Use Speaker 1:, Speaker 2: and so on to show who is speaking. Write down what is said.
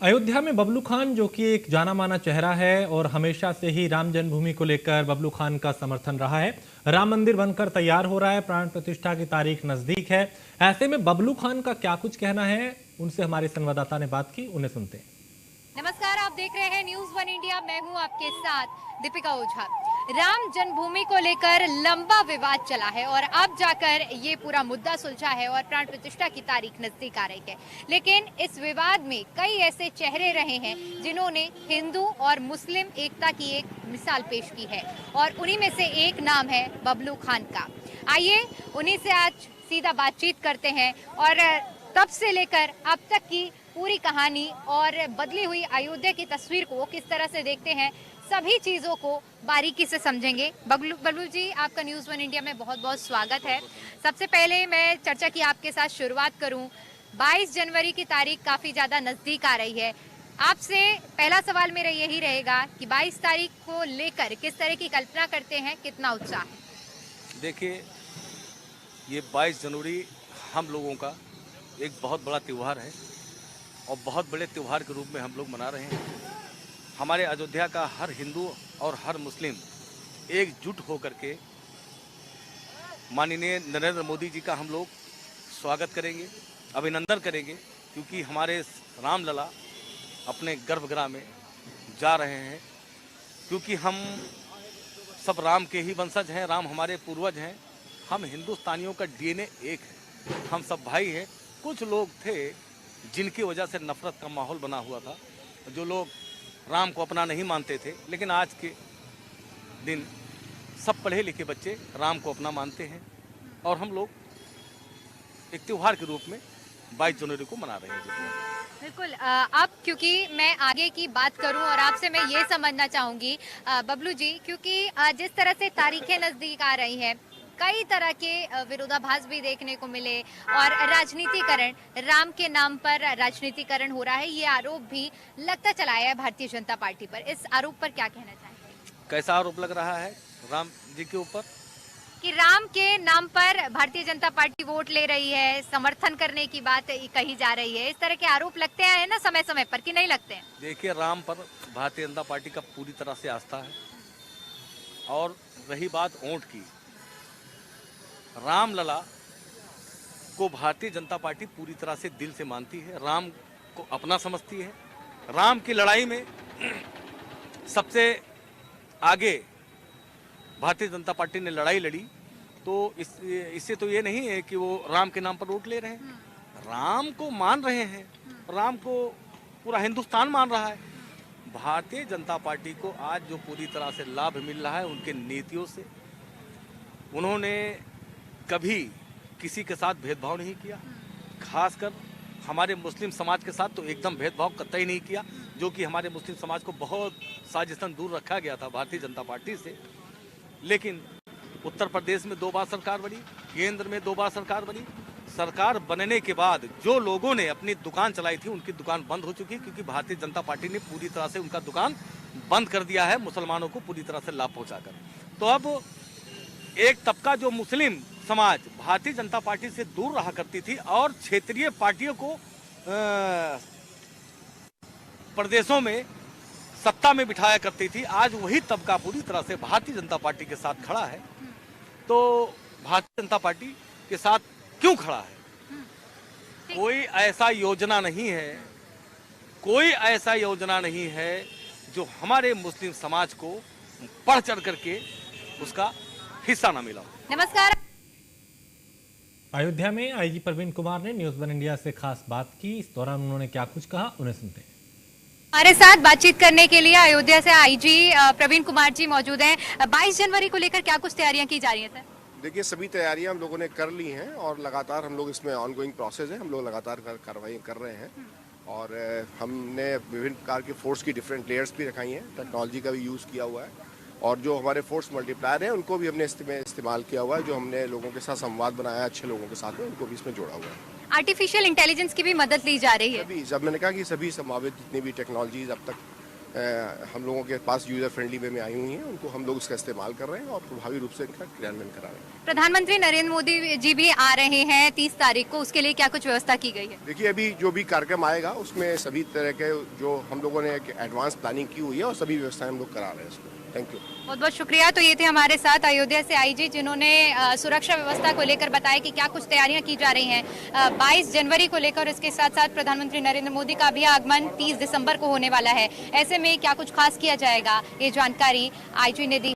Speaker 1: अयोध्या में बबलू खान, जो कि एक जाना माना चेहरा है और हमेशा से ही राम जन्मभूमि को लेकर बबलू खान का समर्थन रहा है। राम मंदिर बनकर तैयार हो रहा है, प्राण प्रतिष्ठा की तारीख नजदीक है। ऐसे में बबलू खान का क्या कुछ कहना है, उनसे हमारे संवाददाता ने बात की, उन्हें सुनते हैं।
Speaker 2: नमस्कार, आप देख रहे हैं न्यूज़ वन इंडिया। मैं हूं आपके साथ दीपिका ओझा। राम जन्मभूमि को लेकर लंबा विवाद चला है और अब जाकर ये पूरा मुद्दा सुलझा है और प्राण प्रतिष्ठा की तारीख नजदीक आ रही है। लेकिन इस विवाद में कई ऐसे चेहरे रहे हैं जिन्होंने हिंदू और मुस्लिम एकता की एक मिसाल पेश की है और उन्हीं में से एक नाम है बबलू खान का। आइए उन्हीं से आज सीधा बातचीत करते हैं और तब से लेकर अब तक की पूरी कहानी और बदली हुई अयोध्या की तस्वीर को किस तरह से देखते हैं, सभी चीजों को बारीकी से समझेंगे। बबलू जी, आपका न्यूज़ वन इंडिया में बहुत बहुत स्वागत है। सबसे पहले मैं चर्चा की आपके साथ शुरुआत करूं। 22 जनवरी की तारीख काफी ज्यादा नजदीक आ रही है। आपसे पहला सवाल मेरा यही रहेगा कि 22 तारीख को लेकर किस तरह की कल्पना करते हैं, कितना उत्साह है?
Speaker 3: देखिए, ये 22 जनवरी हम लोगों का एक बहुत बड़ा त्यौहार है और बहुत बड़े त्यौहार के रूप में हम लोग मना रहे हैं। हमारे अयोध्या का हर हिंदू और हर मुस्लिम एकजुट होकर के माननीय नरेंद्र मोदी जी का हम लोग स्वागत करेंगे, अभिनंदन करेंगे, क्योंकि हमारे रामलला अपने गर्भगृह में जा रहे हैं। क्योंकि हम सब राम के ही वंशज हैं, राम हमारे पूर्वज हैं। हम हिंदुस्तानियों का डीएनए एक है, हम सब भाई हैं। कुछ लोग थे जिनकी वजह से नफरत का माहौल बना हुआ था, जो लोग राम को अपना नहीं मानते थे। लेकिन आज के दिन सब पढ़े लिखे बच्चे राम को अपना मानते हैं और हम लोग एक त्यौहार के रूप में 22 जनवरी को मना रहे हैं।
Speaker 2: बिल्कुल। अब क्योंकि मैं आगे की बात करूं और आपसे मैं ये समझना चाहूंगी बबलू जी, क्योंकि जिस तरह से तारीखें नजदीक आ रही हैं, कई तरह के विरोधाभास भी देखने को मिले और राजनीतिकरण, राम के नाम पर राजनीतिकरण हो रहा है, ये आरोप भी लगता चला है भारतीय जनता पार्टी पर। इस आरोप पर क्या कहना चाहेंगे?
Speaker 3: कैसा आरोप लग रहा है राम जी के ऊपर?
Speaker 2: कि राम के नाम पर भारतीय जनता पार्टी वोट ले रही है, समर्थन करने की बात कही जा रही है। इस तरह के आरोप लगते हैं ना समय समय पर, कि नहीं लगते हैं?
Speaker 3: देखिए, राम पर भारतीय जनता पार्टी का पूरी तरह से आस्था है। और रही बात वोट की, रामलला को भारतीय जनता पार्टी पूरी तरह से दिल से मानती है, राम को अपना समझती है। राम की लड़ाई में सबसे आगे भारतीय जनता पार्टी ने लड़ाई लड़ी, तो इससे तो ये नहीं है कि वो राम के नाम पर वोट ले रहे हैं। राम को मान रहे हैं, राम को पूरा हिंदुस्तान मान रहा है। भारतीय जनता पार्टी को आज जो पूरी तरह से लाभ मिल रहा है उनके नीतियों से। उन्होंने कभी किसी के साथ भेदभाव नहीं किया, खासकर हमारे मुस्लिम समाज के साथ तो एकदम भेदभाव कतई नहीं किया, जो कि हमारे मुस्लिम समाज को बहुत साजिशन दूर रखा गया था भारतीय जनता पार्टी से। लेकिन उत्तर प्रदेश में 2 बार सरकार बनी, केंद्र में 2 बार सरकार बनी। सरकार बनने के बाद जो लोगों ने अपनी दुकान चलाई थी, उनकी दुकान बंद हो चुकी, क्योंकि भारतीय जनता पार्टी ने पूरी तरह से उनका दुकान बंद कर दिया है, मुसलमानों को पूरी तरह से लाभ पहुँचाकर। तो अब एक तबका जो मुस्लिम समाज भारतीय जनता पार्टी से दूर रहा करती थी और क्षेत्रीय पार्टियों को प्रदेशों में सत्ता में बिठाया करती थी, आज वही तबका पूरी तरह से भारतीय जनता पार्टी के साथ खड़ा है। तो भारतीय जनता पार्टी के साथ क्यों खड़ा है? कोई ऐसा योजना नहीं है, कोई ऐसा योजना नहीं है जो हमारे मुस्लिम समाज को बढ़ चढ़ करके उसका हिस्सा न मिला।
Speaker 2: नमस्कार।
Speaker 1: अयोध्या में आईजी प्रवीण कुमार ने न्यूज़ वन इंडिया से खास बात की। इस दौरान उन्होंने क्या कुछ कहा, उन्हें सुनते हैं।
Speaker 2: हमारे साथ बातचीत करने के लिए अयोध्या से आईजी प्रवीण कुमार जी मौजूद हैं। 22 जनवरी को लेकर क्या कुछ तैयारियां की जा रही हैं सर?
Speaker 4: देखिए, सभी तैयारियां हम लोगों ने कर ली हैं और लगातार हम लोग इसमें ऑनगोइंग प्रोसेस है, हम लोग लगातार कार्रवाई कर रहे हैं। और हमने विभिन्न प्रकार के फोर्स की डिफरेंट लेयर्स भी रखाई हैं, टेक्नोलॉजी का भी यूज़ किया हुआ है और जो हमारे फोर्स मल्टीप्लायर हैं उनको भी हमने इस्तेमाल किया हुआ है। जो हमने लोगों के साथ संवाद बनाया अच्छे लोगों के साथ में, उनको भी इसमें जोड़ा हुआ है।
Speaker 2: आर्टिफिशियल इंटेलिजेंस की भी मदद ली जा रही है।
Speaker 4: सभी, जब मैंने कहा कि सभी संभावित जितनी भी टेक्नोलॉजीज अब तक हम लोगों के पास यूजर फ्रेंडली वे में आई हुई हैं, उनको हम लोग इसका इस्तेमाल कर रहे हैं और प्रभावी रूप से इनका क्रियान्वयन करा रहे हैं।
Speaker 2: प्रधानमंत्री नरेंद्र मोदी जी भी आ रहे हैं 30 तारीख को, उसके लिए क्या कुछ व्यवस्था की गई है?
Speaker 4: देखिए, अभी जो भी कार्यक्रम आएगा उसमें सभी तरह के जो हम लोगों ने एक एडवांस प्लानिंग की हुई है और सभी व्यवस्थाएं हम लोग करा रहे हैं इसको। Thank you.
Speaker 2: बहुत बहुत शुक्रिया। तो ये थे हमारे साथ अयोध्या से आईजी, जिन्होंने सुरक्षा व्यवस्था को लेकर बताया कि क्या कुछ तैयारियां की जा रही हैं 22 जनवरी को लेकर। इसके साथ साथ प्रधानमंत्री नरेंद्र मोदी का भी आगमन 30 दिसंबर को होने वाला है। ऐसे में क्या कुछ खास किया जाएगा, ये जानकारी आईजी ने दी।